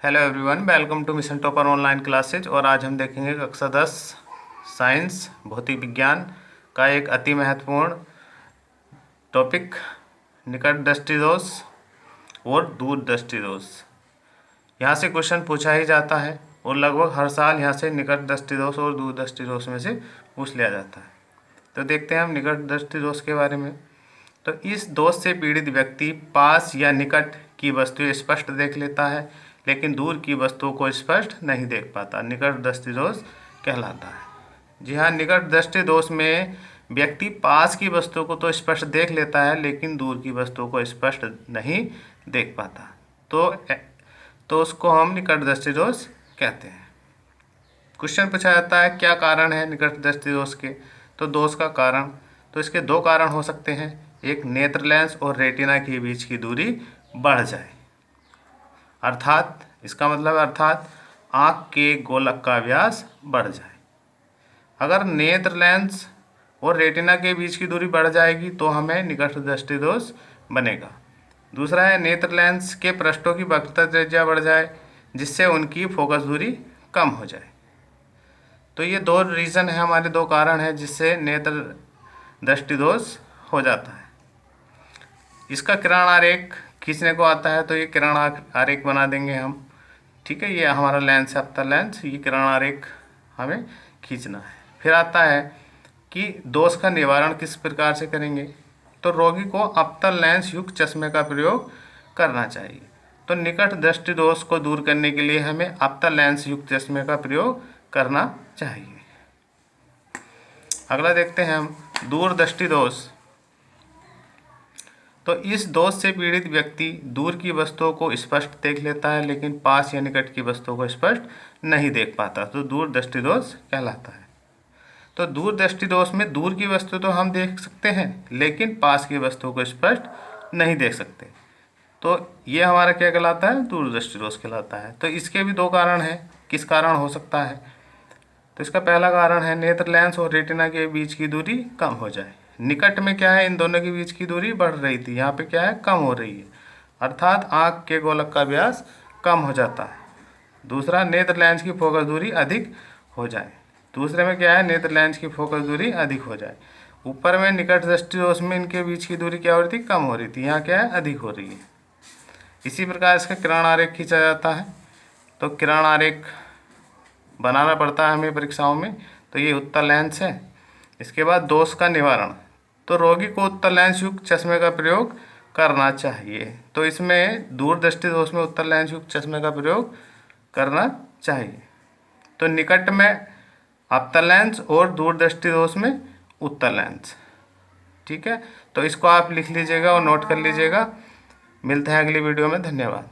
Hello everyone, welcome to mission topper online classes. और आज हम देखेंगे कक्षा 10 साइंस भौतिक विज्ञान का एक अति महत्वपूर्ण टॉपिक निकट दृष्टिदोष और दूर दृष्टिदोष। यहाँ से क्वेश्चन पूछा ही जाता है और लगभग हर साल यहाँ से निकट दृष्टिदोष और दूर दृष्टिदोष में से पूछ लिया जाता है। तो देखते हैं हम निकट दृष्टिदोष के बारे में। तो इस दोष से पीड़ित व्यक्ति पास या निकट की वस्तुएं स्पष्ट देख लेता है, लेकिन दूर की वस्तुओं को स्पष्ट नहीं देख पाता। निकट दृष्टि दोष कहलाता है। जी हाँ, निकट दृष्टि दोष में व्यक्ति पास की वस्तुओं को तो स्पष्ट देख लेता है, लेकिन दूर की वस्तुओं को स्पष्ट नहीं देख पाता। तो उसको हम निकट दृष्टि दोष कहते हैं। क्वेश्चन पूछा जाता है क्या कारण है निकट दृष्टि दोष के। तो दोष का कारण, तो इसके दो कारण हो सकते हैं। एक, नेत्र लेंस और रेटिना के बीच की दूरी बढ़ जाए, अर्थात इसका मतलब अर्थात आँख के गोलक का व्यास बढ़ जाए। अगर नेत्र लेंस और रेटिना के बीच की दूरी बढ़ जाएगी तो हमें निकट दृष्टि दोष बनेगा। दूसरा है, नेत्र लेंस के पृष्ठों की वक्रता त्रिज्या बढ़ जाए, जिससे उनकी फोकस दूरी कम हो जाए। तो ये दो रीज़न है, हमारे दो कारण हैं जिससे नेत्र दृष्टि दोष हो जाता है। इसका किरण आरेख खींचने को आता है, तो ये किरण आरेख बना देंगे हम। ठीक है, ये हमारा लेंस है अवतल लेंस, ये किरण आरेख हमें खींचना है। फिर आता है कि दोष का निवारण किस प्रकार से करेंगे। तो रोगी को अवतल लेंस युक्त चश्मे का प्रयोग करना चाहिए। तो निकट दृष्टि दोष को दूर करने के लिए हमें अवतल लेंस युक्त चश्मे का प्रयोग करना चाहिए। अगला देखते हैं हम, दूर दृष्टि दोष। तो इस दोष से पीड़ित व्यक्ति दूर की वस्तुओं को स्पष्ट देख लेता है, लेकिन पास या निकट की वस्तुओं को स्पष्ट नहीं देख पाता। तो दूर दृष्टि दोष कहलाता है। तो दूर दृष्टि दोष में दूर की वस्तु तो हम देख सकते हैं, लेकिन पास की वस्तुओं को स्पष्ट नहीं देख सकते। तो ये हमारा क्या कहलाता है, दूर दृष्टि दोष कहलाता है। तो इसके भी दो कारण हैं। किस कारण हो सकता है। तो इसका पहला कारण है, नेत्र लेंस और रेटिना के बीच की दूरी कम हो जाए। निकट में क्या है, इन दोनों के बीच की दूरी बढ़ रही थी, यहाँ पे क्या है, कम हो रही है, अर्थात आँख के गोलक का व्यास कम हो जाता है। दूसरा, नेत्र लेंस की फोकस दूरी अधिक हो जाए। दूसरे में क्या है, नेत्र लेंस की फोकस दूरी अधिक हो जाए। ऊपर में निकट दृष्टि दोष में इनके बीच की दूरी क्या हो रही थी, कम हो रही थी, यहाँ क्या है, अधिक हो रही है। इसी प्रकार इसका किरण आरेख खींचा जाता है। तो किरण आरेख बनाना पड़ता है हमें परीक्षाओं में। तो ये उत्तल लेंस है। इसके बाद दोष का निवारण, तो रोगी को उत्तल लेंस युक्त चश्मे का प्रयोग करना चाहिए। तो इसमें दूर दृष्टि दोष में उत्तल लेंस युक्त चश्मे का प्रयोग करना चाहिए। तो निकट में अवतल लेंस और दूर दृष्टि दोष में उत्तल लेंस। ठीक है, तो इसको आप लिख लीजिएगा और नोट कर लीजिएगा। मिलते हैं अगली वीडियो में। धन्यवाद।